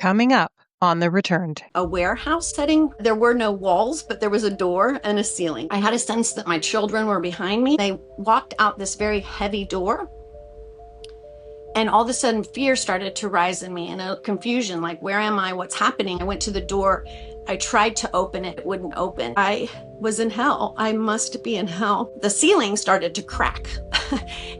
Coming up on The Returned. A warehouse setting. There were no walls, but there was a door and a ceiling. I had a sense that my children were behind me. They walked out this very heavy door, and all of a sudden fear started to rise in me and a confusion, like, where am I? What's happening? I went to the door. I tried to open it. It wouldn't open. I was in hell. I must be in hell. The ceiling started to crack.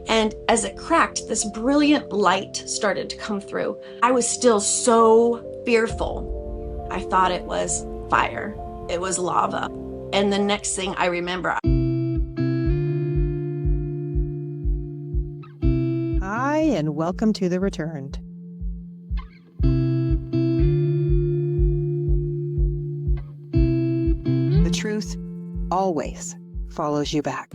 And as it cracked, this brilliant light started to come through. I was still so fearful. I thought it was fire. It was lava. And the next thing I remember, Hi, and welcome to The Returned. The truth always follows you back.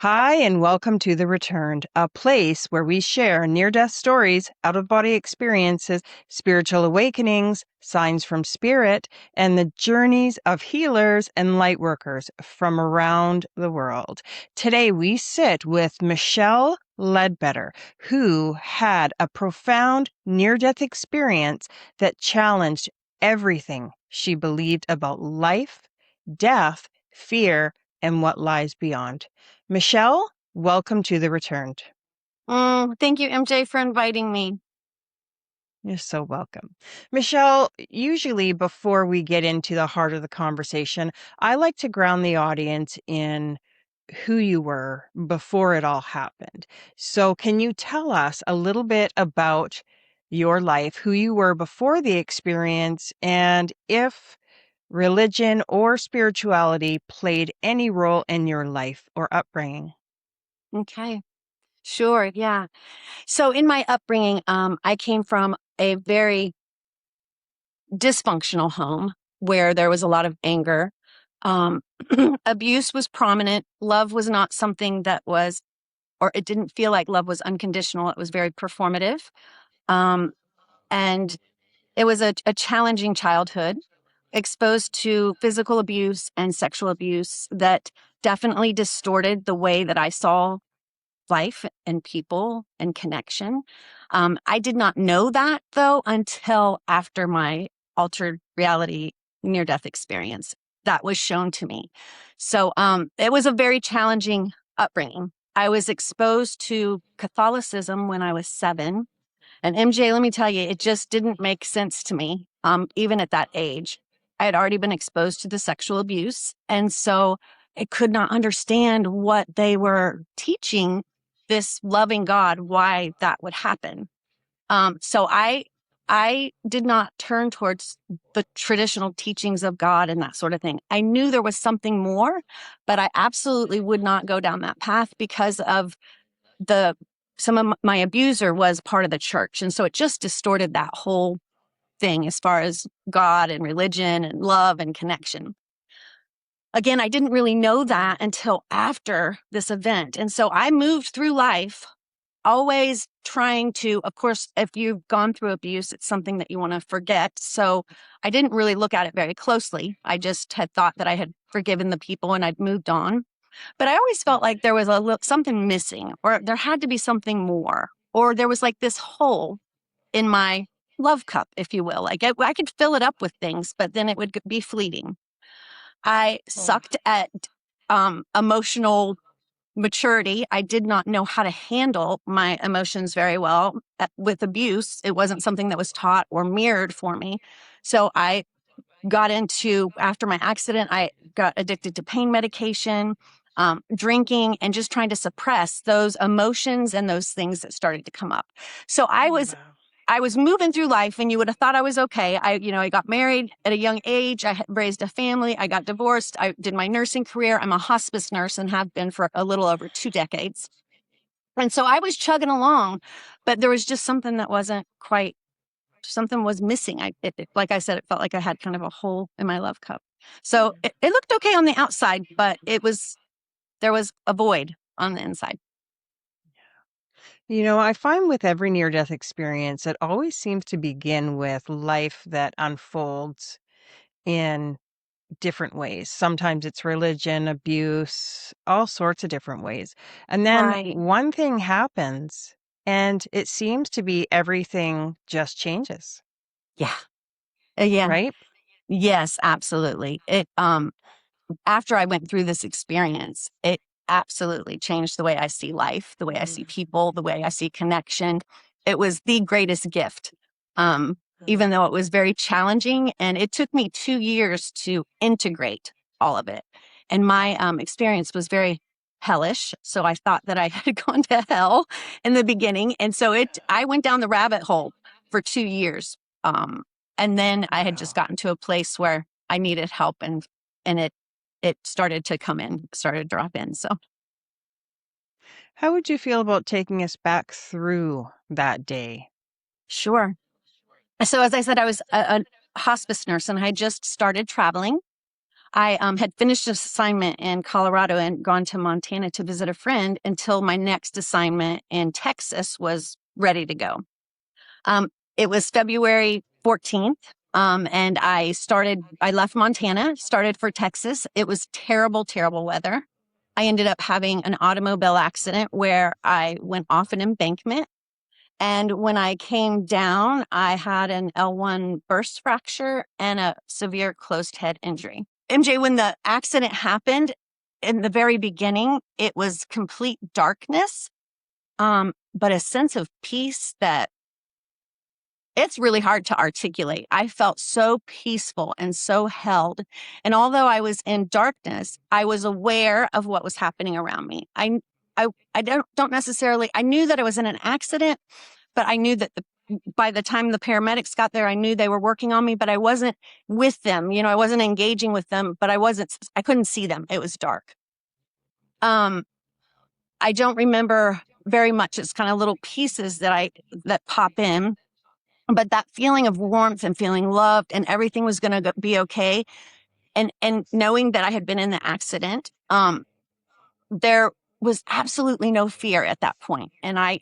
Hi, and welcome to The Returned, a place where we share near-death stories, out-of-body experiences, spiritual awakenings, signs from spirit, and the journeys of healers and lightworkers from around the world. Today, we sit with Michelle Ledbetter, who had a profound near-death experience that challenged everything she believed about life, death, fear, and what lies beyond. Michelle, welcome to The Returned. thank you, MJ, for inviting me. You're so welcome. Michelle, usually before we get into the heart of the conversation, I like to ground the audience in who you were before it all happened. So can you tell us a little bit about your life, who you were before the experience, and if religion or spirituality played any role in your life or upbringing? Okay, sure, yeah. So in my upbringing, I came from a very dysfunctional home where there was a lot of anger. Um, Abuse was prominent. Love was not something that was, or it didn't feel like love was unconditional. It was very performative. Um, and it was a challenging childhood, exposed to physical abuse and sexual abuse that definitely distorted the way that I saw life and people and connection. I did not know that, though, until after my altered reality near-death experience. That was shown to me. So it was a very challenging upbringing. I was exposed to Catholicism when I was 7. And MJ, let me tell you, it just didn't make sense to me, even at that age. I had already been exposed to the sexual abuse. And so I could not understand what they were teaching this loving God, why that would happen. So I did not turn towards the traditional teachings of God and that sort of thing. I knew there was something more, but I absolutely would not go down that path because of some of my abuser was part of the church. And so it just distorted that whole thing as far as God and religion and love and connection. Again, I didn't really know that until after this event. And so I moved through life always trying to, of course, if you've gone through abuse, it's something that you want to forget. So I didn't really look at it very closely. I just had thought that I had forgiven the people and I'd moved on. But I always felt like there was something missing, or there had to be something more, or there was like this hole in my love cup, if you will. Like I could fill it up with things, but then it would be fleeting. I sucked at emotional maturity. I did not know how to handle my emotions very well. With abuse, it wasn't something that was taught or mirrored for me. So I got into, after my accident, I got addicted to pain medication, drinking, and just trying to suppress those emotions and those things that started to come up. So I was moving through life, and you would have thought I was okay. I got married at a young age. I raised a family. I got divorced. I did my nursing career. I'm a hospice nurse and have been for a little over 2 decades. And so I was chugging along, but there was just something that wasn't quite, something was missing. Like I said, it felt like I had kind of a hole in my love cup. So it looked okay on the outside, but there was a void on the inside. You know, I find with every near-death experience, it always seems to begin with life that unfolds in different ways. Sometimes it's religion, abuse, all sorts of different ways. And then Right. one thing happens and it seems to be everything just changes, Yeah. Yeah. right? Yes, absolutely. After I went through this experience, it absolutely changed the way I see life, the way I see people, the way I see connection. It was the greatest gift. Even though it was very challenging, and it took me 2 years to integrate all of it. And my experience was very hellish. So I thought that I had gone to hell in the beginning. And so I went down the rabbit hole for 2 years. And then I had just gotten to a place where I needed help, and it started to come in, started to drop in. So How would you feel about taking us back through that day? sure. So as I said, I was a hospice nurse, and I just started traveling. I had finished an assignment in Colorado and gone to Montana to visit a friend until my next assignment in Texas was ready to go. Um, it was February 14th. And I left Montana, started for Texas. It was terrible, terrible weather. I ended up having an automobile accident where I went off an embankment. And when I came down, I had an L1 burst fracture and a severe closed head injury. MJ, when the accident happened in the very beginning, it was complete darkness, but a sense of peace that it's really hard to articulate. I felt so peaceful and so held. And although I was in darkness, I was aware of what was happening around me. I don't necessarily, I knew that I was in an accident, but I knew that by the time the paramedics got there, I knew they were working on me, but I wasn't with them. I wasn't engaging with them, but I couldn't see them. It was dark. I don't remember very much. It's kind of little pieces that pop in. But that feeling of warmth and feeling loved and everything was going to be okay. And knowing that I had been in the accident, there was absolutely no fear at that point. And I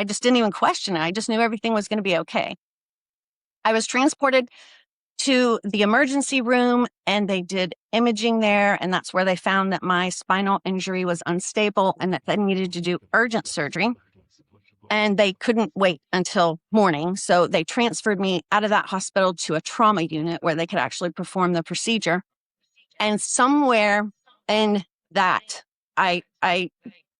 just didn't even question it. I just knew everything was going to be okay. I was transported to the emergency room and they did imaging there. And that's where they found that my spinal injury was unstable and that they needed to do urgent surgery. And they couldn't wait until morning. So they transferred me out of that hospital to a trauma unit where they could actually perform the procedure. And somewhere in that, I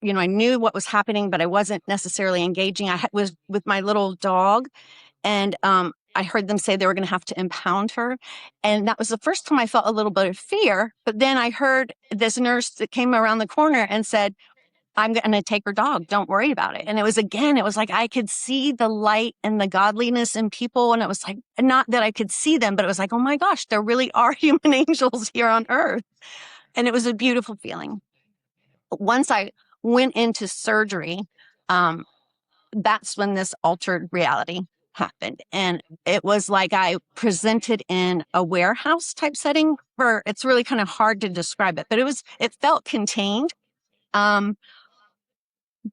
knew what was happening, but I wasn't necessarily engaging. Was with my little dog, and I heard them say they were going to have to impound her. And that was the first time I felt a little bit of fear. But then I heard this nurse that came around the corner and said, I'm going to take her dog. Don't worry about it. And it was like I could see the light and the godliness in people. And it was like, not that I could see them, but it was like, oh my gosh, there really are human angels here on earth. And it was a beautiful feeling. Once I went into surgery, that's when this altered reality happened. And it was like I presented in a warehouse type setting where it's really kind of hard to describe it, but it felt contained.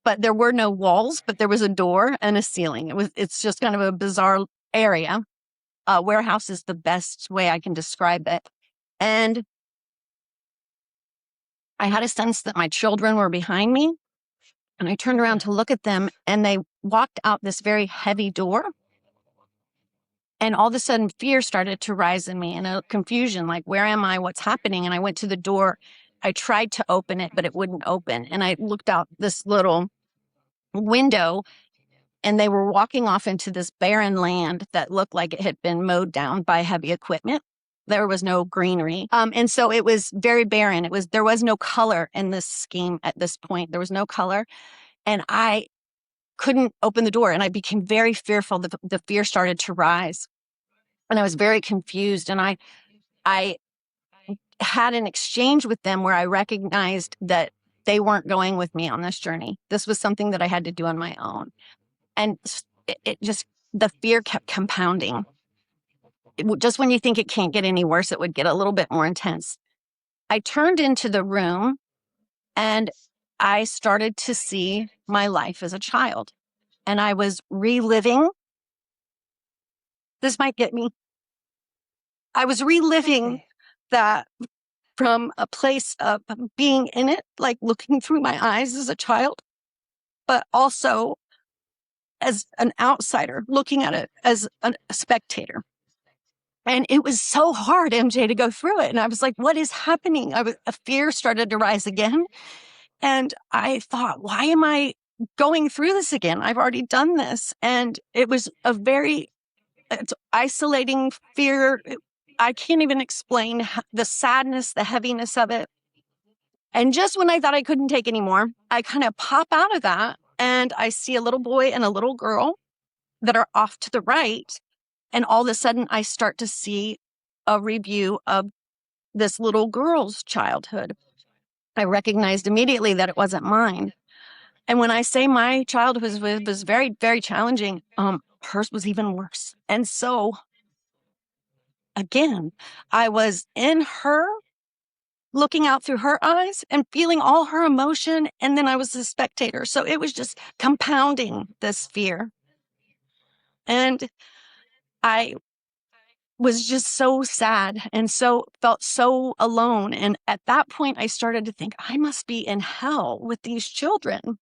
But there were no walls, but there was a door and a ceiling. It's just kind of a bizarre area. Warehouse is the best way I can describe it. And I had a sense that my children were behind me. And I turned around to look at them and they walked out this very heavy door. And all of a sudden fear started to rise in me and a confusion, like, where am I? What's happening? And I went to the door. I tried to open it, but it wouldn't open. And I looked out this little window and they were walking off into this barren land that looked like it had been mowed down by heavy equipment. There was no greenery. And so it was very barren. There was no color in this scheme at this point. There was no color. And I couldn't open the door and I became very fearful. The fear started to rise and I was very confused. And I had an exchange with them where I recognized that they weren't going with me on this journey. This was something that I had to do on my own. And the fear kept compounding. Just when you think it can't get any worse, it would get a little bit more intense. I turned into the room and I started to see my life as a child. And I was reliving. This might get me. I was reliving Okay. that from a place of being in it, like looking through my eyes as a child, but also as an outsider looking at it as a spectator. And it was so hard, MJ, to go through it. And I was like, what is happening? A fear started to rise again. And I thought, why am I going through this again? I've already done this. And it was a very isolating fear. I can't even explain the sadness, the heaviness of it. And just when I thought I couldn't take anymore, I kind of pop out of that and I see a little boy and a little girl that are off to the right. And all of a sudden, I start to see a review of this little girl's childhood. I recognized immediately that it wasn't mine. And when I say my childhood was very, very challenging, hers was even worse. And so, again, I was in her, looking out through her eyes and feeling all her emotion. And then I was a spectator. So it was just compounding this fear. And I was just so sad and so felt so alone. And at that point, I started to think, I must be in hell with these children.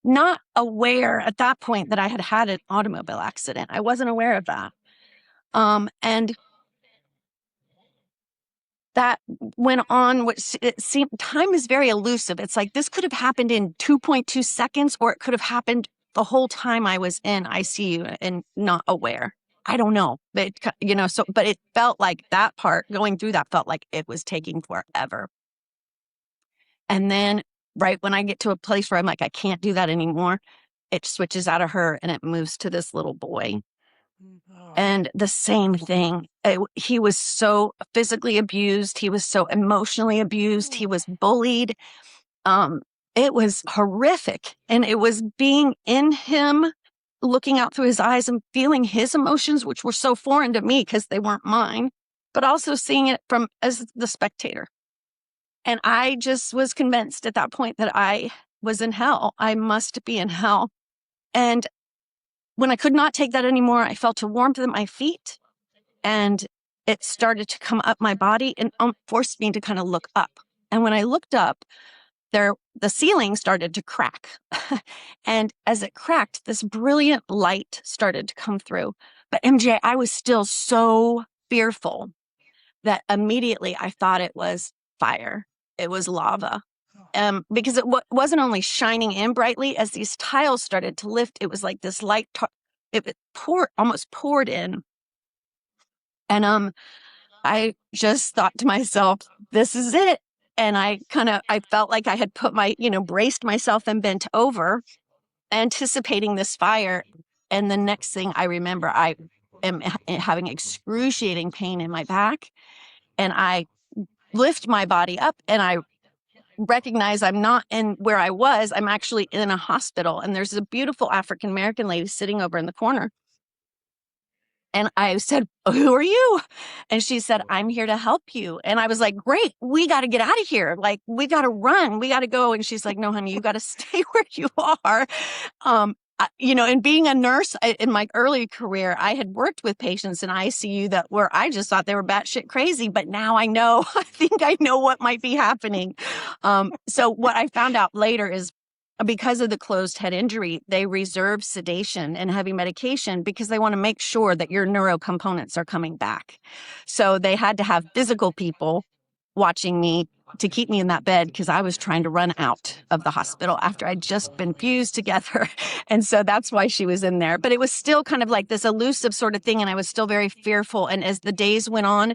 Not aware at that point that I had had an automobile accident. I wasn't aware of that. And that went on, which it seemed time is very elusive. It's like this could have happened in 2.2 seconds, or it could have happened the whole time I was in ICU and not aware. I don't know, but but it felt like that part going through that felt like it was taking forever. And then right when I get to a place where I'm like, I can't do that anymore, it switches out of her and it moves to this little boy. And the same thing. He was so physically abused. He was so emotionally abused. He was bullied. It was horrific. And it was being in him, looking out through his eyes and feeling his emotions, which were so foreign to me because they weren't mine, but also seeing it from as the spectator. And I just was convinced at that point that I was in hell. I must be in hell. And when I could not take that anymore, I felt a warmth at my feet and it started to come up my body and forced me to kind of look up. And when I looked up, the ceiling started to crack. And as it cracked, this brilliant light started to come through. But MJ, I was still so fearful that immediately I thought it was fire. It was lava. Because it wasn't only shining in brightly, as these tiles started to lift, it was like this light, it almost poured in. And I just thought to myself, this is it. And I felt like I had braced myself and bent over, anticipating this fire. And the next thing I remember, I am having excruciating pain in my back. And I lift my body up and I recognize I'm not in where I was. I'm actually in a hospital. And there's a beautiful African-American lady sitting over in the corner. And I said, who are you? And she said, I'm here to help you. And I was like, great, we got to get out of here. Like, we got to run. We got to go. And she's like, no, honey, you got to stay where you are. And being a nurse in my early career, I had worked with patients in ICU where I just thought they were batshit crazy. But now I know, I think I know what might be happening. So what I found out later is because of the closed head injury, they reserve sedation and heavy medication because they want to make sure that your neuro components are coming back. So they had to have physical people watching me to keep me in that bed because I was trying to run out of the hospital after I'd just been fused together. And so that's why she was in there. But it was still kind of like this elusive sort of thing. And I was still very fearful. And as the days went on,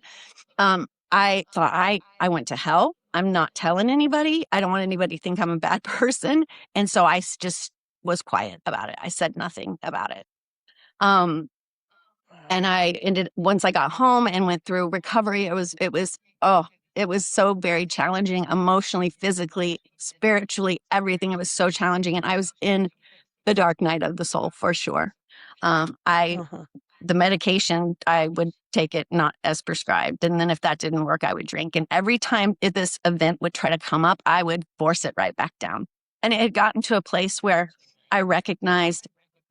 I thought I went to hell. I'm not telling anybody. I don't want anybody to think I'm a bad person. And so I just was quiet about it. I said nothing about it. And once I got home and went through recovery, it was so very challenging, emotionally, physically, spiritually, everything. It was so challenging. And I was in the dark night of the soul for sure. The medication, I would take it not as prescribed. And then if that didn't work, I would drink. And every time this event would try to come up, I would force it right back down. And it had gotten to a place where I recognized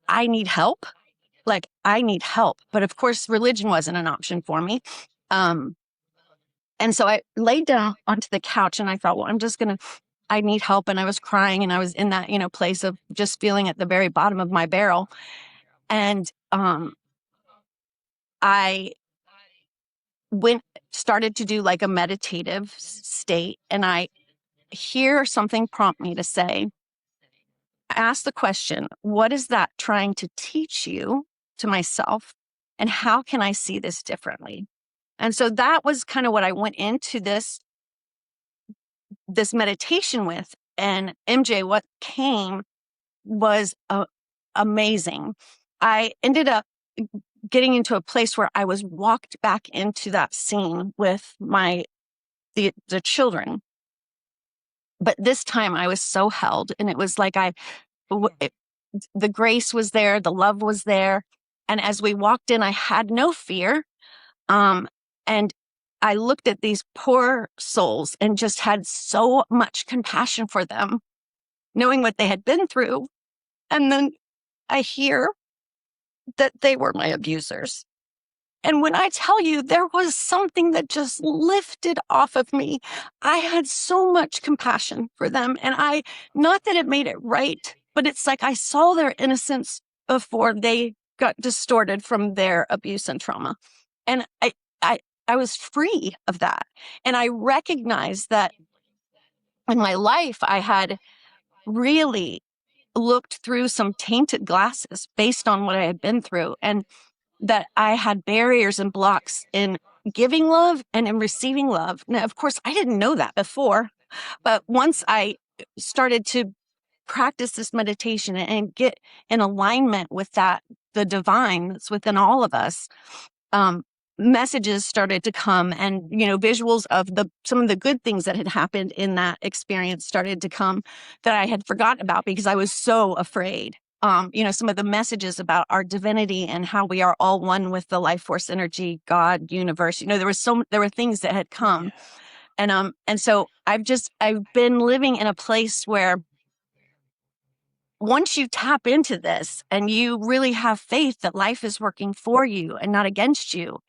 I need help. Like, I need help. But of course, religion wasn't an option for me. And so I laid down onto the couch and I thought, well, I need help. And I was crying and I was in that, place of just feeling at the very bottom of my barrel. And I started to do like a meditative state, and I hear something prompt me to say, ask the question, what is that trying to teach you, to myself? And how can I see this differently? And so that was kind of what I went into this meditation with. And MJ, what came was amazing. I ended up getting into a place where I was walked back into that scene with the children. But this time I was so held, and it was like the grace was there, the love was there. And as we walked in, I had no fear. And I looked at these poor souls and just had so much compassion for them, knowing what they had been through. And then I hear that they were my abusers. And when I tell you, there was something that just lifted off of me. I had so much compassion for them. And not that it made it right, but it's like I saw their innocence before they got distorted from their abuse and trauma. And I was free of that. And I recognized that in my life, I had really looked through some tainted glasses based on what I had been through. And that I had barriers and blocks in giving love and in receiving love. Now, of course, I didn't know that before, but once I started to practice this meditation and get in alignment with the divine that's within all of us, messages started to come, and visuals of some of the good things that had happened in that experience started to come that I had forgotten about because I was so afraid. Some of the messages about our divinity and how we are all one with the life force energy, God, universe. There were things that had come. And so I've been living in a place where once you tap into this and you really have faith that life is working for you and not against you,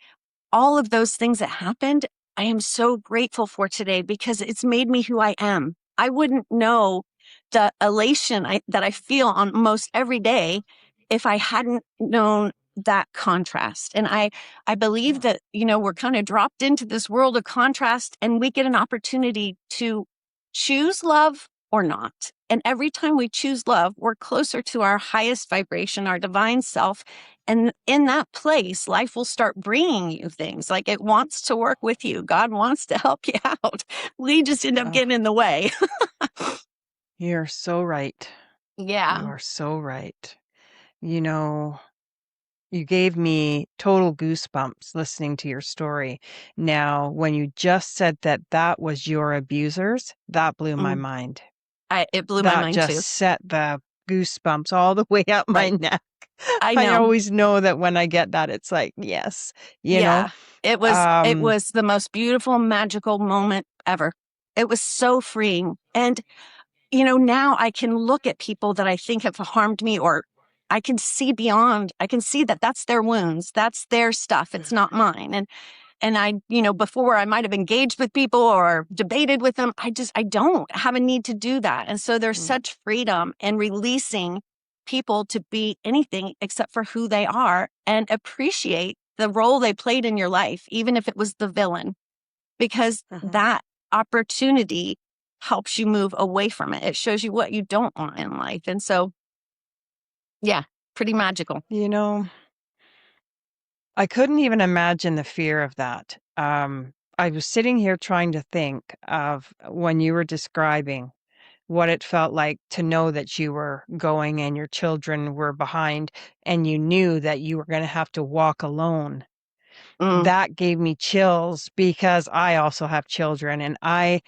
all of those things that happened, I am so grateful for today because it's made me who I am. I wouldn't know the elation that I feel on most every day if I hadn't known that contrast. And I believe that, we're kind of dropped into this world of contrast, and we get an opportunity to choose love or not. And every time we choose love, we're closer to our highest vibration, our divine self. And in that place, life will start bringing you things like it wants to work with you. God wants to help you out. We just end up getting in the way. You're so right. Yeah. You are so right. You gave me total goosebumps listening to your story. Now, when you just said that that was your abusers, that blew my mind. It blew my That mind just too. set the goosebumps all the way up my Right. neck. I I know. always know that when I get that, it's like, yes, Yeah. It was um, the most beautiful, magical moment ever. It was so freeing. And now I can look at people that I think have harmed me, or I can see beyond. I can see that that's their wounds. That's their stuff. It's not mine. And I, before I might have engaged with people or debated with them, I don't have a need to do that. And so there's such freedom in releasing people to be anything except for who they are, and appreciate the role they played in your life, even if it was the villain, because that opportunity helps you move away from it. It shows you what you don't want in life. And so, yeah, pretty magical. I couldn't even imagine the fear of that. I was sitting here trying to think of when you were describing what it felt like to know that you were going and your children were behind, and you knew that you were going to have to walk alone. That gave me chills because I also have children, and I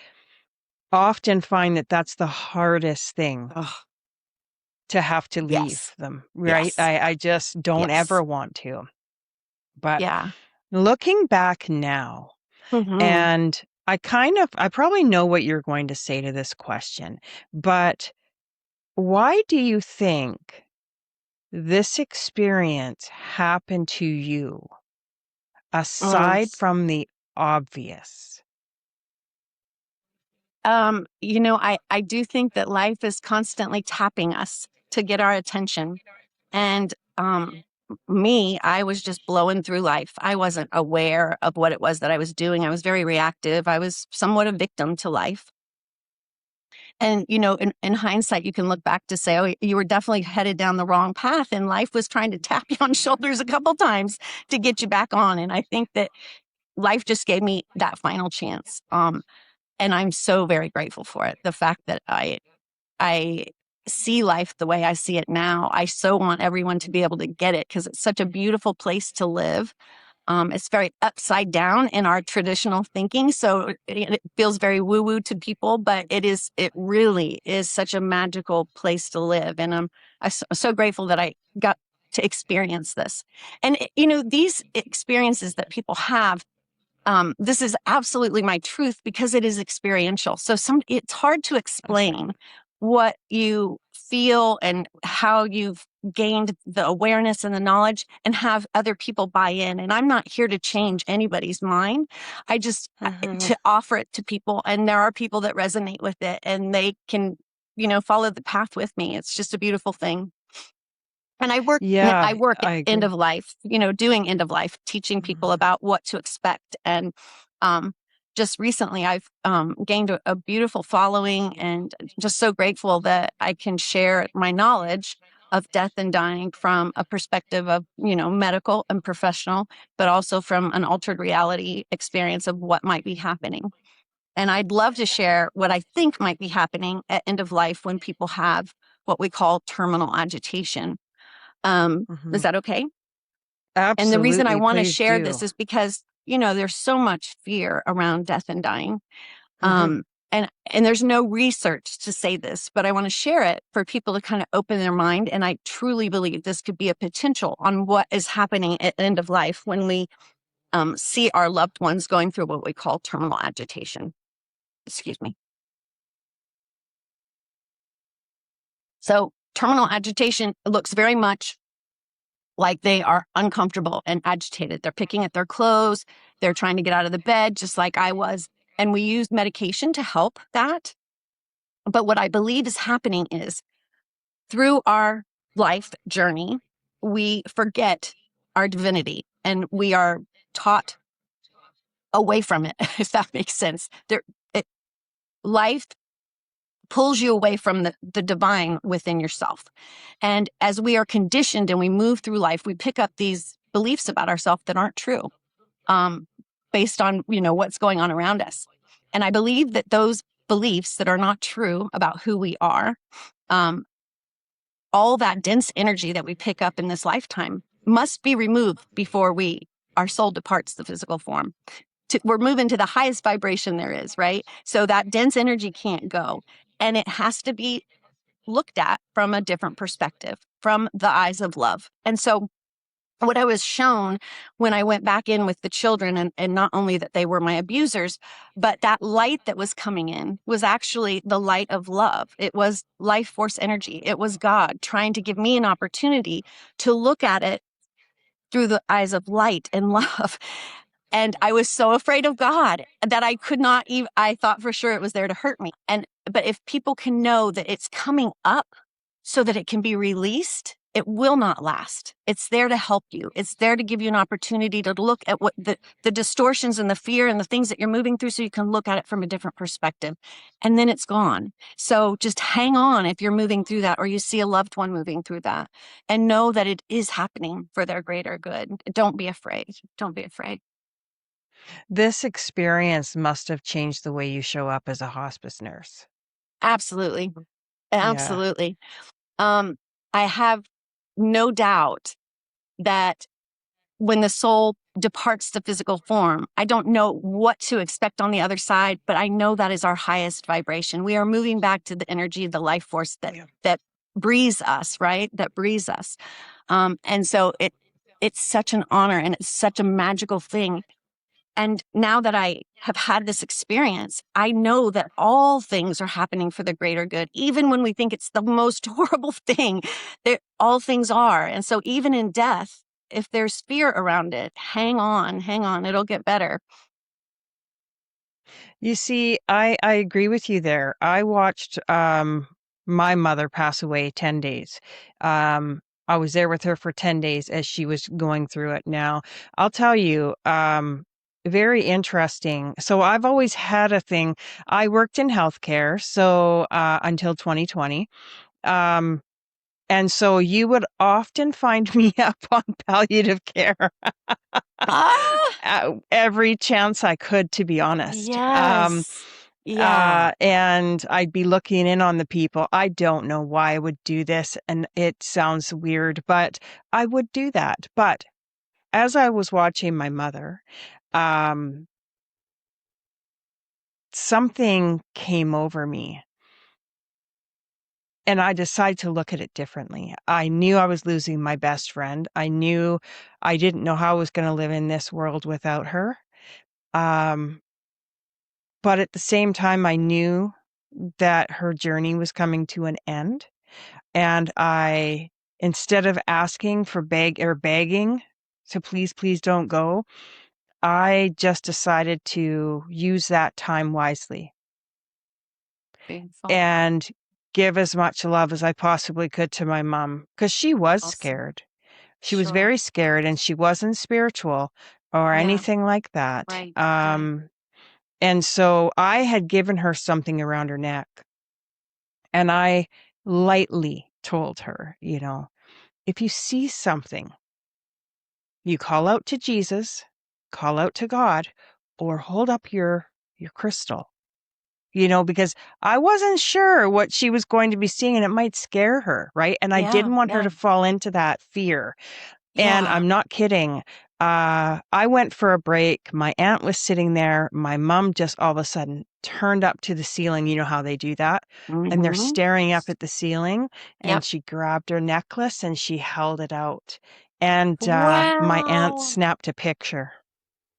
often find that that's the hardest thing to have to leave Yes. them, right? Yes. I just don't Yes. ever want to. But Yeah. looking back now, Mm-hmm. and I probably know what you're going to say to this question, but why do you think this experience happened to you, aside from the obvious? I do think that life is constantly tapping us to get our attention. And I was just blowing through life. I wasn't aware of what it was that I was doing. I was very reactive. I was somewhat a victim to life. And, in hindsight, you can look back to say, oh, you were definitely headed down the wrong path. And life was trying to tap you on shoulders a couple times to get you back on. And I think that life just gave me that final chance. And I'm so very grateful for it. The fact that I see life the way I see it now. I so want everyone to be able to get it because it's such a beautiful place to live. It's very upside down in our traditional thinking. So it feels very woo-woo to people, but it really is such a magical place to live. And I'm so grateful that I got to experience this. And, these experiences that people have, this is absolutely my truth because it is experiential. So it's hard to explain what you feel and how you've gained the awareness and the knowledge and have other people buy in. And I'm not here to change anybody's mind. I just to offer it to people. And there are people that resonate with it and they can, follow the path with me. It's just a beautiful thing. And I work Yeah, I at end agree. of life, doing end of life, teaching people about what to expect. And just recently, I've gained a beautiful following and just so grateful that I can share my knowledge of death and dying from a perspective of, medical and professional, but also from an altered reality experience of what might be happening. And I'd love to share what I think might be happening at end of life when people have what we call terminal agitation. Is that okay? And the reason I Absolutely, want to please share do. this is because, there's so much fear around death and dying. Mhm. And there's no research to say this, but I want to share it for people to kind of open their mind. And I truly believe this could be a potential on what is happening at the end of life when we see our loved ones going through what we call terminal agitation. Excuse me. So terminal agitation looks very much like they are uncomfortable and agitated. They're picking at their clothes. They're trying to get out of the bed, just like I was. And we use medication to help that. But what I believe is happening is through our life journey, we forget our divinity and we are taught away from it, if that makes sense. Life pulls you away from the divine within yourself. And as we are conditioned and we move through life, we pick up these beliefs about ourselves that aren't true, um, based on, what's going on around us. And I believe that those beliefs that are not true about who we are, um, all that dense energy that we pick up in this lifetime must be removed before our soul departs the physical form. We're moving to the highest vibration there is, right? So that dense energy can't go. And it has to be looked at from a different perspective, from the eyes of love. And so what I was shown when I went back in with the children, and not only that they were my abusers, but that light that was coming in was actually the light of love. It was life force energy. It was God trying to give me an opportunity to look at it through the eyes of light and love. And I was so afraid of God that I could not even, I thought for sure it was there to hurt me. But if people can know that it's coming up so that it can be released, it will not last. It's there to help you. It's there to give you an opportunity to look at what the distortions and the fear and the things that you're moving through so you can look at it from a different perspective. And then it's gone. So just hang on if you're moving through that or you see a loved one moving through that and know that it is happening for their greater good. Don't be afraid. Don't be afraid. This experience must have changed the way you show up as a hospice nurse. Absolutely. Yeah. Absolutely. Um, I have no doubt that when the soul departs the physical form, I don't know what to expect on the other side, but I know that is our highest vibration. We are moving back to the energy of the life force that breathes us, right? That breathes us. And so it's such an honor and it's such a magical thing. And now that I have had this experience, I know that all things are happening for the greater good. Even when we think it's the most horrible thing, all things are. And so even in death, if there's fear around it, hang on, it'll get better. You see, I agree with you there. I watched my mother pass away 10 days. I was there with her for 10 days as she was going through it. Now, I'll tell you, very interesting. So I've always had a thing. I worked in healthcare, so until 2020. Um, and so you would often find me up on palliative care Ah, every chance I could, to be honest. yes. Yeah. And I'd be looking in on the people. I don't know why I would do this, and it sounds weird, but I would do that. But as I was watching my mother, um, something came over me, and I decided to look at it differently. I knew I was losing my best friend. I knew I didn't know how I was going to live in this world without her. Um, but at the same time, I knew that her journey was coming to an end. And I, instead of asking for begging to please don't go, I just decided to use that time wisely Beautiful. and give as much love as I possibly could to my mom, because she was Awesome. scared. She was Sure. very scared, and she wasn't spiritual or Yeah. anything like that. Right. Right. And so I had given her something around her neck, and I lightly told her, if you see something, you call out to Jesus, call out to God, or hold up your crystal. Because I wasn't sure what she was going to be seeing, and it might scare her, right? And I Yeah. didn't want her Yeah. to fall into that fear. And Yeah. I'm not kidding. I went for a break. My aunt was sitting there. My mom just all of a sudden turned up to the ceiling. You know how they do that? And they're Mm-hmm. staring up at the ceiling. And Yep. she grabbed her necklace and she held it out. And my aunt Wow. snapped a picture.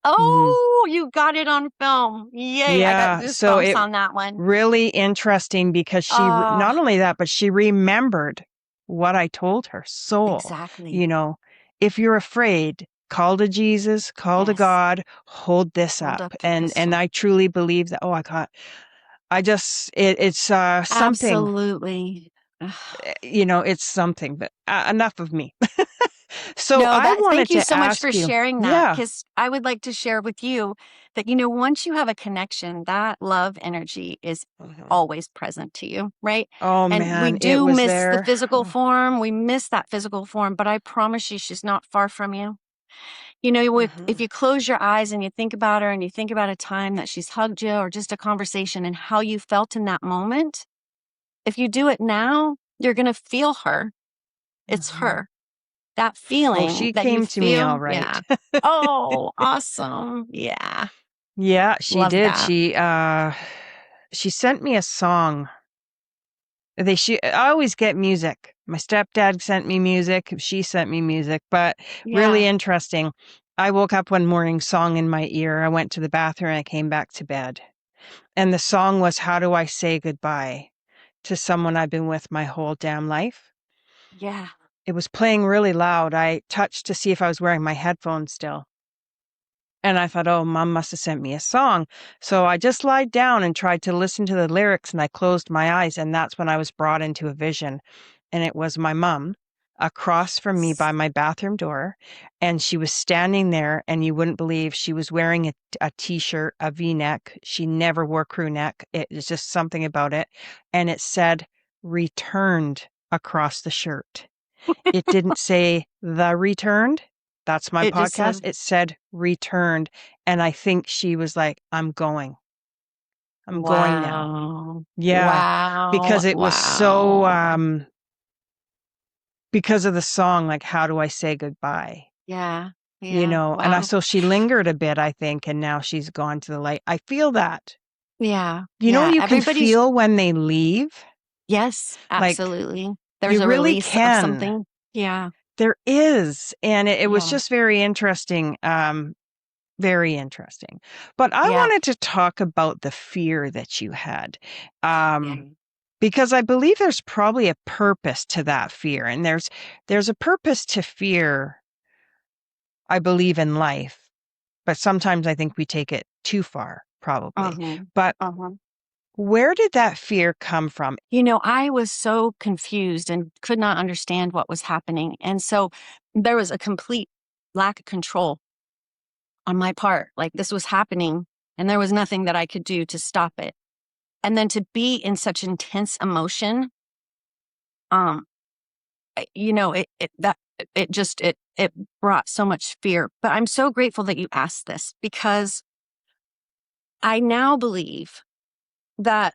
Hmm. Oh, you got it on film. Yay. I got Yeah. So goosebumps it on that one. really interesting because Oh, not only that, but she remembered what I told her. Soul, you exactly. know, if you're afraid, call to Jesus, call to Yes. God, hold this Hold up. up the And crystal. I truly believe that, it's something, Absolutely. Ugh. it's something, but enough of me. So No, I thank wanted you to so much for ask you, sharing that, yeah. because I would like to share with you that, once you have a connection, that love energy is Mhm. always present to you, right? Oh And we man, it do was miss the there. physical form. We miss that physical form, but I promise you, she's not far from you. If Mhm. you close your eyes and you think about her and you think about a time that she's hugged you or just a conversation and how you felt in that moment, if you do it now, you're going to feel her. It's Mhm. her. That Oh, feeling she that you came to me all feel, right. yeah. Oh, awesome. Yeah. Yeah, she Love did. that. She sent me a song. I always get music. My stepdad sent me music. She sent me music, but really Yeah. interesting. I woke up one morning, song in my ear. I went to the bathroom. I came back to bed. And the song was How Do I Say Goodbye to Someone I've Been With My Whole Damn Life. Yeah. It was playing really loud. I touched to see if I was wearing my headphones still. And I thought, oh, mom must have sent me a song. So I just lied down and tried to listen to the lyrics, and I closed my eyes. And that's when I was brought into a vision. And it was my mom across from me by my bathroom door. And she was standing there, and you wouldn't believe she was wearing a t-shirt, a V-neck. She never wore crew neck. It was just something about it. And it said returned across the shirt. It didn't say the returned. That's my It just podcast. said, It said returned. And I think she was like, I'm going. I'm going now. wow. Yeah. Wow. Because it was so Wow. because of the song, like, how do I say goodbye? Yeah. Yeah. And Wow. so she lingered a bit, I think, and now she's gone to the light. I feel that. Yeah. What Yeah. you can Everybody's, feel when they leave? yes, Like, absolutely. There's you a really release of can. something. Yeah. There is. And it was Yeah. just very interesting. Very interesting. But I Yeah. wanted to talk about the fear that you had, Yeah. because I believe there's probably a purpose to that fear, and there's a purpose to fear, I believe, in life, but sometimes I think we take it too far. probably. Uh-huh. But Uh-huh. where did that fear come from? I was so confused and could not understand what was happening. And so there was a complete lack of control on my part. Like this was happening and there was nothing that I could do to stop it. And then to be in such intense emotion, um, it brought so much fear. But I'm so grateful that you asked this because I now believe that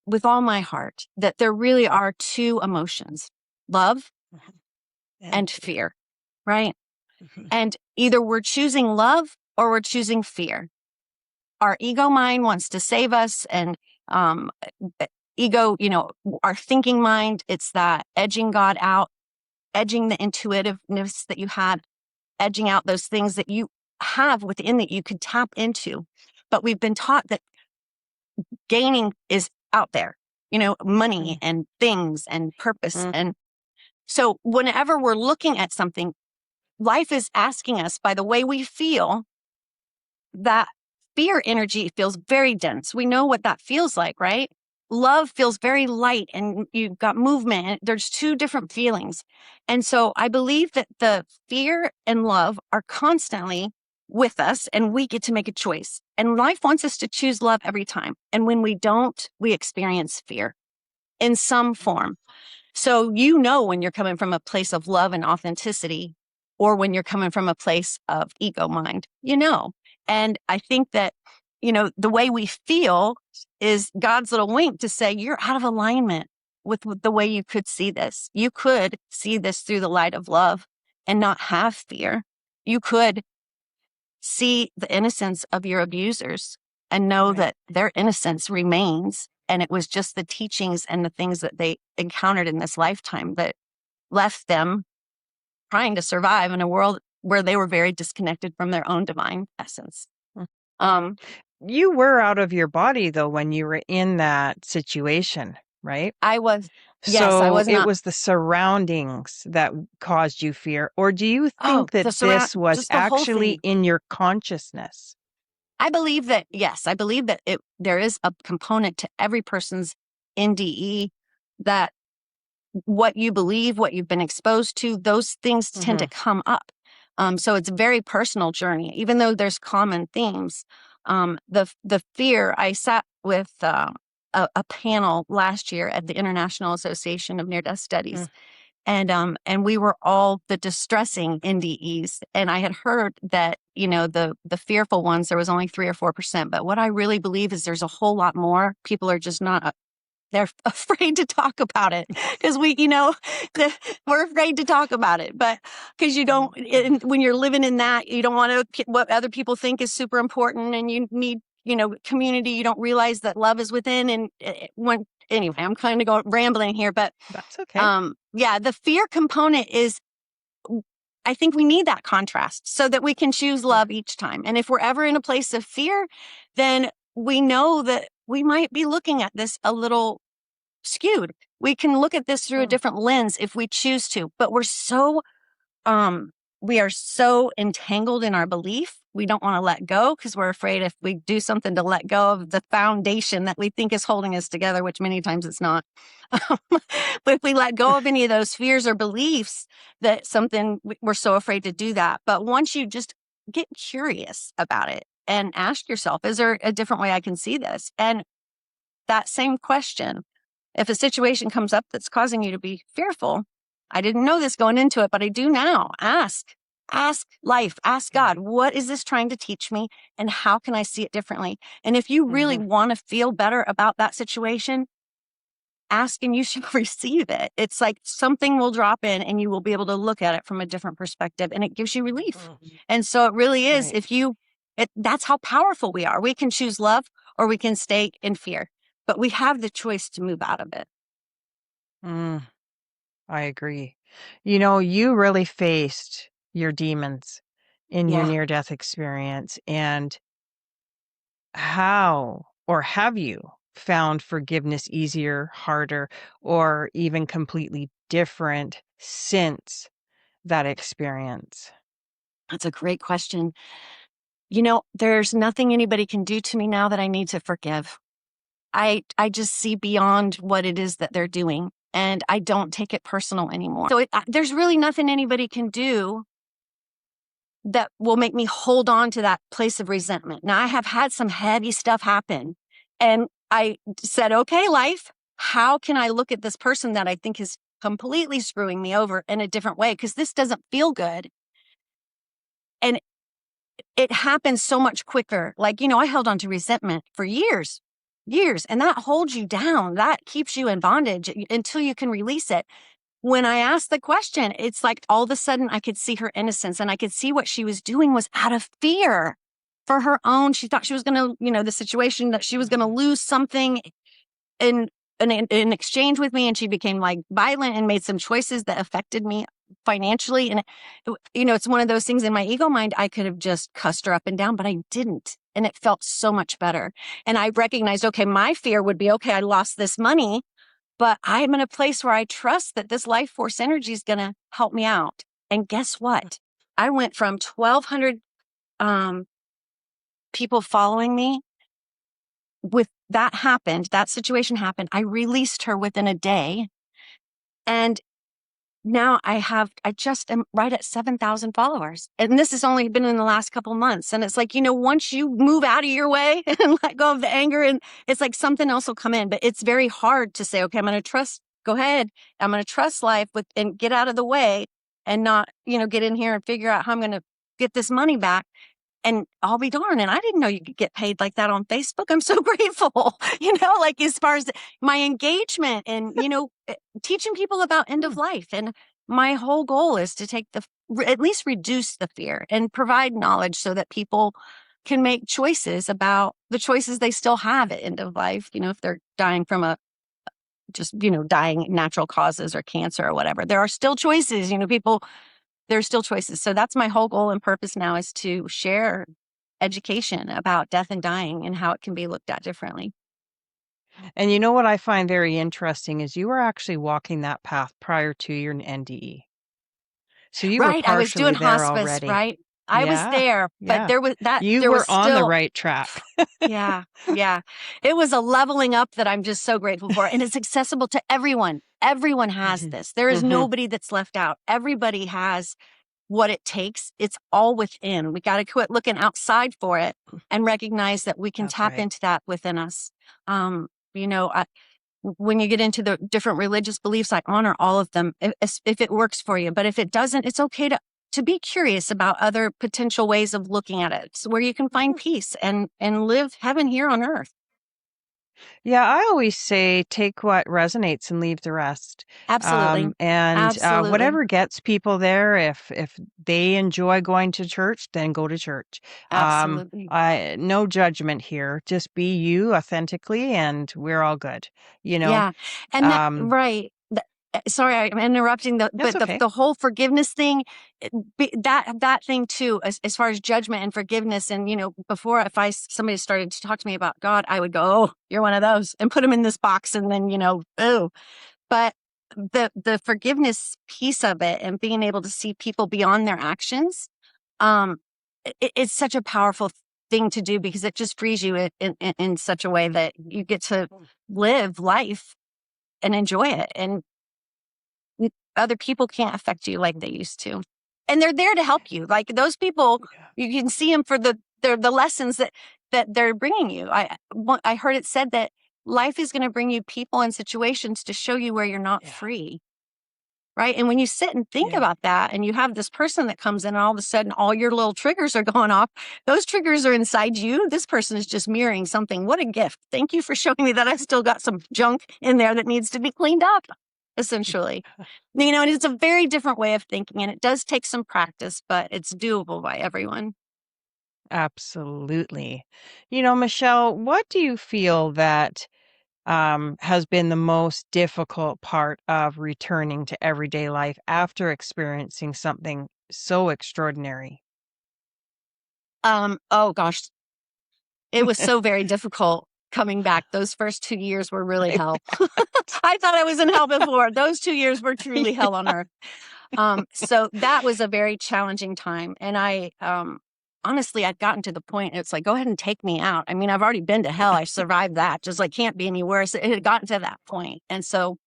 with all my heart that there really are two emotions, love Mhm. and fear, right? Mhm. And either we're choosing love or we're choosing fear. Our ego mind wants to save us, and um, ego, our thinking mind, it's that edging God out, edging the intuitiveness that you had, edging out those things that you have within that you could tap into. But we've been taught that gaining is out there, money Mm, and things and purpose. mm, And so whenever we're looking at something, life is asking us by the way we feel that fear energy feels very dense. We know what that feels like, right? Love feels very light and you've got movement. And there's two different feelings. And so I believe that the fear and love are constantly with us and we get to make a choice. And life wants us to choose love every time. And when we don't, we experience fear in some form. So when you're coming from a place of love and authenticity or when you're coming from a place of ego mind. And I think that, the way we feel is God's little wink to say, you're out of alignment with the way you could see this. You could see this through the light of love and not have fear. You could see the innocence of your abusers and know right. that their innocence remains. And it was just the teachings and the things that they encountered in this lifetime that left them trying to survive in a world where they were very disconnected from their own divine essence. Mm. Um, You were out of your body, though, when you were in that situation, right? I was, yes, I So was it not. was the surroundings that caused you fear, or do you Oh, think that this was just the whole actually thing. in your consciousness? I believe that, yes, I believe that there is a component to every person's NDE that what you believe, what you've been exposed to, those things tend to Mhm. come up. So it's a very personal journey, even though there's common themes. The fear, I sat with a panel last year at the International Association of Near-Death Studies, Mm, and we were all the distressing NDEs. And I had heard that, the fearful ones, there was only 3 or 4%. But what I really believe is there's a whole lot more. People are just not they're afraid to talk about it because we're afraid to talk about it. But because you don't, mhm. when you're living in that, you don't want to, what other people think is super important and you need, community. You don't realize that love is within. And anyway, I'm kind of going rambling here, but That's okay. yeah, the fear component is, I think we need that contrast so that we can choose Mm, love each time. And if we're ever in a place of fear, then we know that we might be looking at this a little skewed. We can look at this through a mm, different lens if we choose to, but um we are so entangled in our belief. We don't want to let go because we're afraid if we do something to let go of the foundation that we think is holding us together, which many times it's not. But if we let go of any of those fears or beliefs, we're so afraid to do that. But once you just get curious about it and ask yourself, is there a different way I can see this? And that same question, if a situation comes up that's causing you to be fearful, I didn't know this going into it, but I do now. Ask life, ask mm, God, what is this trying to teach me? And how can I see it differently? And if you really mhm. want to feel better about that situation, ask and you shall receive it. It's like something will drop in and you will be able to look at it from a different perspective and it gives you relief. Mhm. And so it really is, Right. that's how powerful we are. We can choose love or we can stay in fear, but we have the choice to move out of it. Mm, I agree. You really faced your demons in your Yeah. near-death experience, and how or have you found forgiveness easier, harder, or even completely different since that experience? That's a great question. there's nothing anybody can do to me now that I need to forgive. I just see beyond what it is that they're doing, and I don't take it personal anymore. So there's really nothing anybody can do that will make me hold on to that place of resentment. Now, I have had some heavy stuff happen, and I said, okay, life, how can I look at this person that I think is completely screwing me over in a different way? Because this doesn't feel good. And it happens so much quicker. Like, I held on to resentment for years, and that holds you down. That keeps you in bondage until you can release it. When I asked the question, it's like all of a sudden I could see her innocence, and I could see what she was doing was out of fear for her own. She thought she was going to, the situation that she was going to lose something in exchange with me. And she became like violent and made some choices that affected me financially. And, it's one of those things in my ego mind, I could have just cussed her up and down, but I didn't. And it felt so much better. And I recognized, okay, my fear would be, okay, I lost this money, but I'm in a place where I trust that this life force energy is going to help me out. And guess what? I went from 1,200 people following me. With that situation happened. I released her within a day. And now I just am right at 7,000 followers. And this has only been in the last couple months. And it's like, once you move out of your way and let go of the anger, and it's like something else will come in. But it's very hard to say, okay, I'm going to trust, go ahead. I'm going to trust life and get out of the way and not, get in here and figure out how I'm going to get this money back. And I'll be darned. And I didn't know you could get paid like that on Facebook. I'm so grateful, like as far as my engagement and, teaching people about end of life. And my whole goal is to at least reduce the fear and provide knowledge so that people can make choices about the choices they still have at end of life. If they're dying from dying natural causes or cancer or whatever, there are still choices, there's still choices. So that's my whole goal and purpose now, is to share education about death and dying and how it can be looked at differently. And what I find very interesting is you were actually walking that path prior to your NDE. So you were Right. I was partially doing there hospice, already. right? I was Yeah. there, but Yeah. You there was were on the still, right track. yeah. It was a leveling up that I'm just so grateful for. And it's accessible to everyone. Everyone has Mhm. this. There is Mhm. nobody that's left out. Everybody has what it takes. It's all within. We got to quit looking outside for it and recognize that we can That's tap right. into that within us. When you get into the different religious beliefs, I honor all of them if it works for you. But if it doesn't, it's okay to be curious about other potential ways of looking at it, where you can find peace and live heaven here on earth. Yeah, I always say take what resonates and leave the rest. Absolutely. And Absolutely. whatever gets people there, if they enjoy going to church, then go to church. Absolutely. No judgment here. Just be you authentically, and we're all good. Yeah. And that, Um, right. Sorry, I'm interrupting that's but okay. the whole forgiveness thing, that thing too, as far as judgment and forgiveness. And, before, if somebody started to talk to me about God, I would go, oh, you're one of those, and put them in this box. And then, oh, but the forgiveness piece of it and being able to see people beyond their actions, it's such a powerful thing to do, because it just frees you in such a way that you get to live life and enjoy it. And other people can't affect you like they used to. And they're there to help you. Like those people, you can see them for the lessons that they're bringing you. I heard it said that life is going to bring you people and situations to show you where you're not Yeah. free. Right. And when you sit and think Yeah. about that, and you have this person that comes in, and all of a sudden all your little triggers are going off, those triggers are inside you. This person is just mirroring something. What a gift. Thank you for showing me that I've still got some junk in there that needs to be cleaned up, essentially. And it's a very different way of thinking, and it does take some practice, but it's doable by everyone. Absolutely. Michelle, what do you feel that has been the most difficult part of returning to everyday life after experiencing something so extraordinary? Oh gosh, it was so very difficult coming back. Those first 2 years were really I hell. bet. I thought I was in hell before. Those 2 years were truly hell on earth. So that was a very challenging time. And honestly, I'd gotten to the point, it's like, go ahead and take me out. I mean, I've already been to hell. I survived that. Just like, can't be any worse. It had gotten to that point. And so,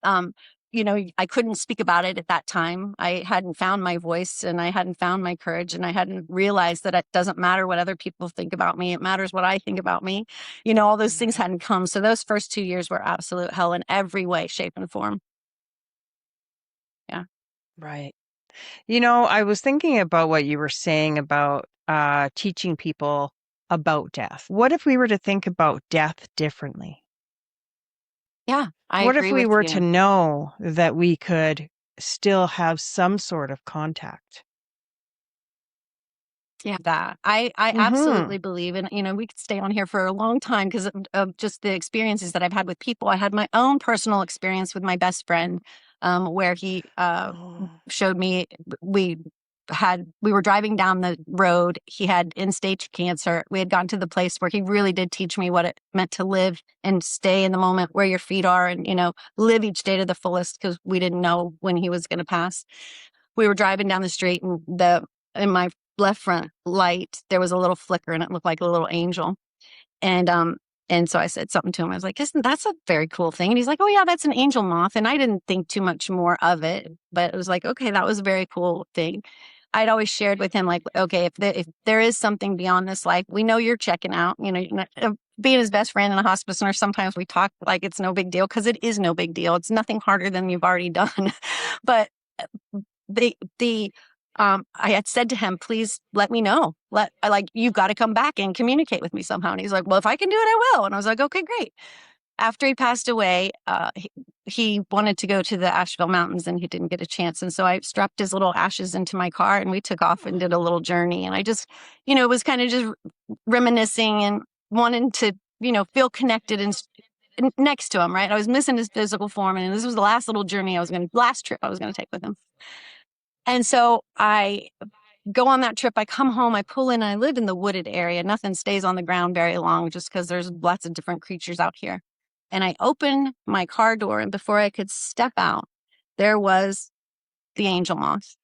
um, I couldn't speak about it at that time. I hadn't found my voice, and I hadn't found my courage, and I hadn't realized that it doesn't matter what other people think about me. It matters what I think about me. All those things hadn't come. So those first 2 years were absolute hell in every way, shape, and form. Yeah. Right. I was thinking about what you were saying about teaching people about death. What if we were to think about death differently? Yeah, I What if agree we with were to you. know that we could still have some sort of contact? Yeah, that I Mm-hmm. absolutely believe, and we could stay on here for a long time because of just the experiences that I've had with people. I had my own personal experience with my best friend, where he Oh. showed me. We were driving down the road. He had end stage cancer. We had gotten to the place where he really did teach me what it meant to live and stay in the moment where your feet are, and live each day to the fullest, because we didn't know when he was going to pass. We were driving down the street, and in my left front light, there was a little flicker, and it looked like a little angel. And so I said something to him. I was like, "Isn't that's a very cool thing?" And he's like, "Oh yeah, that's an angel moth." And I didn't think too much more of it, but it was like, okay, that was a very cool thing. I'd always shared with him, like, okay, if there is something beyond this life, we know you're checking out. Being his best friend and a hospice nurse, sometimes we talk like it's no big deal, because it is no big deal. It's nothing harder than you've already done. But the I had said to him, please let me know. You've got to come back and communicate with me somehow. And he's like, well, if I can do it, I will. And I was like, okay, great. After he passed away, he wanted to go to the Asheville Mountains, and he didn't get a chance. And so I strapped his little ashes into my car, and we took off and did a little journey. And I just, it was kind of just reminiscing and wanting to, feel connected and next to him, right? I was missing his physical form, and this was the last little journey last trip I was going to take with him. And so I go on that trip. I come home, I pull in, and I live in the wooded area. Nothing stays on the ground very long, just because there's lots of different creatures out here. And I open my car door, and before I could step out, there was the angel moth,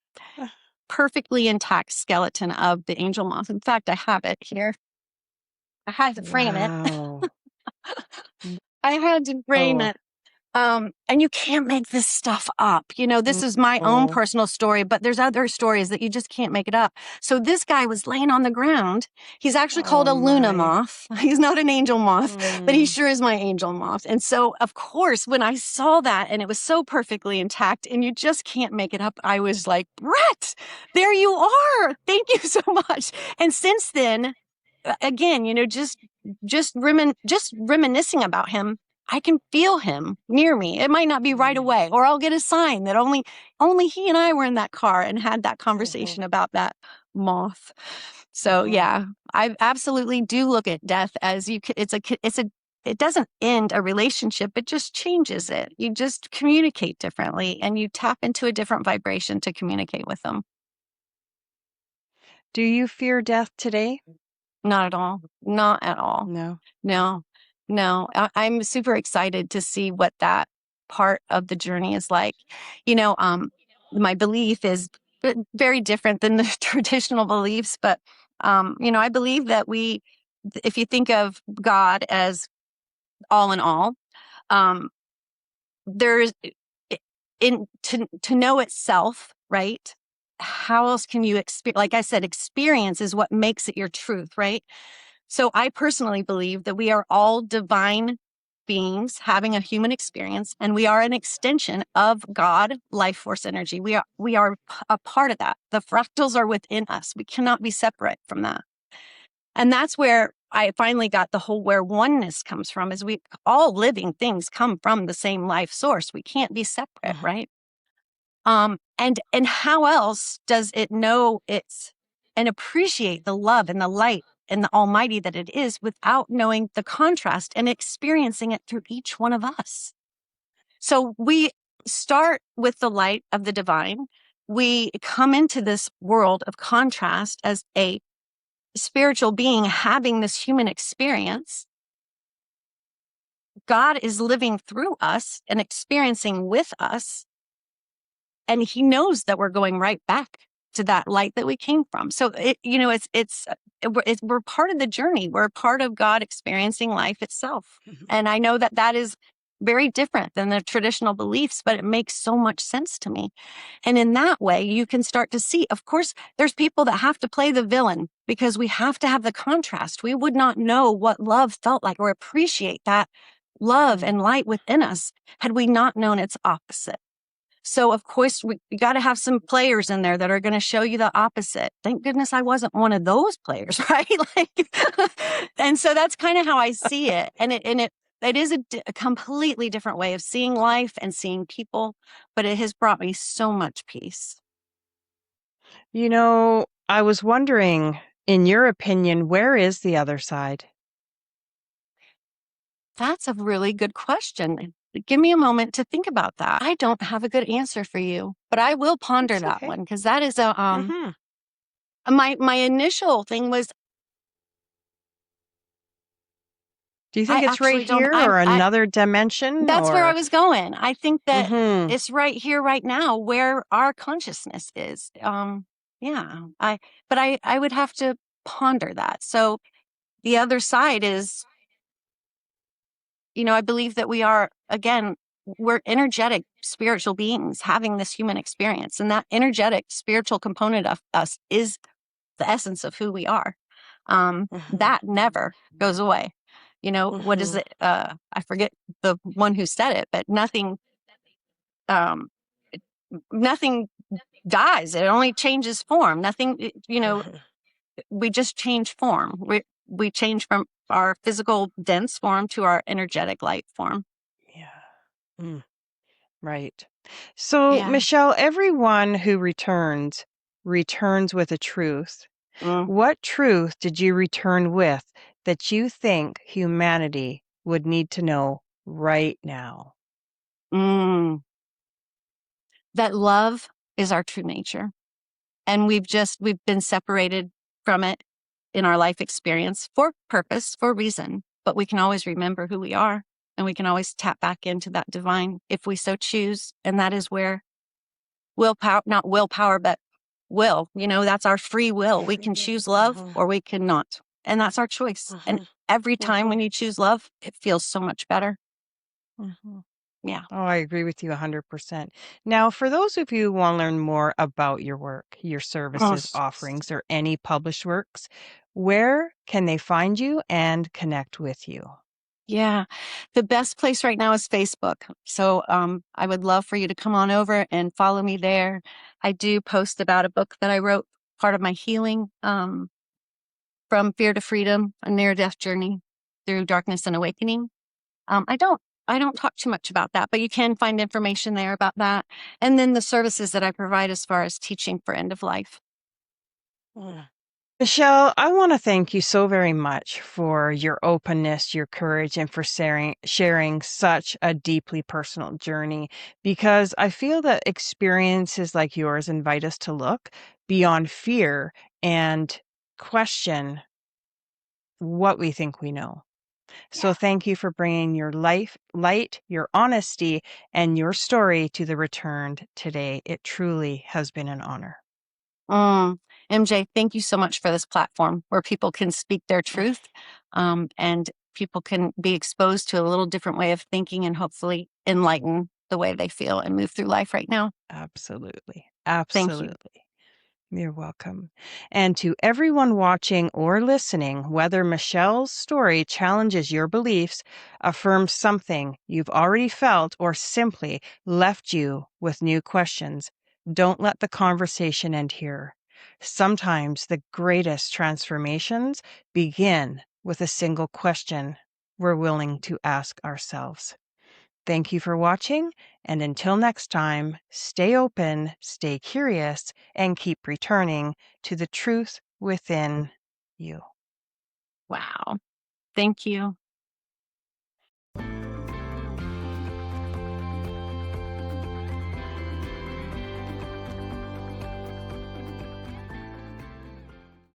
perfectly intact skeleton of the angel moth. In fact, I have it here. I had to frame it. Wow. I had to frame Oh. it. And you can't make this stuff up. This is my own No. personal story, but there's other stories that you just can't make it up. So this guy was laying on the ground. He's actually called Oh a Luna my. moth. He's not an angel moth, but he Mm. sure is my angel moth. And so, of course, when I saw that and it was so perfectly intact and you just can't make it up, I was like, Brett, there you are. Thank you so much. And since then, again, just reminiscing about him, I can feel him near me. It might not be right Mm. away, or I'll get a sign that only he and I were in that car and had that Mhm. conversation about that moth. So Wow. yeah, I absolutely do look at death as it doesn't end a relationship, it just changes it. You just communicate differently, and you tap into a different vibration to communicate with them. Do you fear death today? Not at all. Not at all. No. No, no. I'm super excited to see what that part of the journey is like. My belief is very different than the traditional beliefs, but I believe that if you think of God as all in all, um, there's to know itself, right? How else can you experience? Like I said, experience is what makes it your truth, right? So I personally believe that we are all divine beings having a human experience, and we are an extension of God, life force energy. We are a part of that. The fractals are within us. We cannot be separate from that. And that's where I finally got the whole where oneness comes from, is we all living things come from the same life source. We can't be separate, Mhm. right? And how else does it know it's and appreciate the love and the light and the almighty that it is, without knowing the contrast and experiencing it through each one of us? So we start with the light of the divine. We come into this world of contrast as a spiritual being having this human experience. God is living through us and experiencing with us. And he knows that we're going right back to that light that we came from. So we're part of the journey. We're part of God experiencing life itself. And I know that that is very different than the traditional beliefs, but it makes so much sense to me. And in that way, you can start to see, of course, there's people that have to play the villain because we have to have the contrast. We would not know what love felt like or appreciate that love and light within us had we not known its opposite. So of course we got to have some players in there that are going to show you the opposite. Thank goodness I wasn't one of those players, right? And so that's kind of how I see it. And it is a completely different way of seeing life and seeing people, but it has brought me so much peace. I was wondering, in your opinion, where is the other side? That's a really good question. Give me a moment to think about that. I don't have a good answer for you, but I will ponder It's that okay. one because that is a Mhm. my initial thing was Do you think I it's right actually don't here or I another dimension that's where I or? was going. I think that Mhm. it's right here right now where our consciousness is. Yeah. I would have to ponder that. So the other side is, I believe that we are, again, we're energetic spiritual beings having this human experience. And that energetic spiritual component of us is the essence of who we are. Mhm. That never goes away. What is Mhm. it? I forget the one who said it, but um, nothing dies. It only changes form. Mhm. We just change form. We change from our physical dense form to our energetic light form. Yeah. Mm, right. So, Yeah. Michelle, everyone who returns with a truth. Mm. What truth did you return with that you think humanity would need to know right now? Mm. That love is our true nature. And we've been separated from it in our life experience for purpose, for reason, but we can always remember who we are and we can always tap back into that divine if we so choose. And that is where willpower, not willpower, but that's our free will. We Free can will. choose love Mhm. or we cannot. And that's our choice. And Mhm. every time Mhm. when you choose love, it feels so much better. Mhm. Yeah. Oh, I agree with you 100%. Now, for those of you who want to learn more about your work, your Oh, services, offerings, or any published works, where can they find you and connect with you? yeah. The best place right now is Facebook. So I would love for you to come on over and follow me there. I do post about a book that I wrote, part of my healing, from fear to freedom, a near-death journey through darkness and awakening. I don't talk too much about that, but you can find information there about that. And then the services that I provide as far as teaching for end of life. Mm. Michelle, I want to thank you so very much for your openness, your courage, and for sharing such a deeply personal journey because I feel that experiences like yours invite us to look beyond fear and question what we think we know. So Yeah. thank you for bringing your light, your honesty, and your story to the returned today. It truly has been an honor. Mm. MJ, thank you so much for this platform where people can speak their truth, and people can be exposed to a little different way of thinking and hopefully enlighten the way they feel and move through life right now. Absolutely. Thank you. Absolutely. You're welcome. And to everyone watching or listening, whether Michelle's story challenges your beliefs, affirms something you've already felt, or simply left you with new questions, don't let the conversation end here. Sometimes the greatest transformations begin with a single question we're willing to ask ourselves. Thank you for watching, and until next time, stay open, stay curious, and keep returning to the truth within you. Wow. Thank you.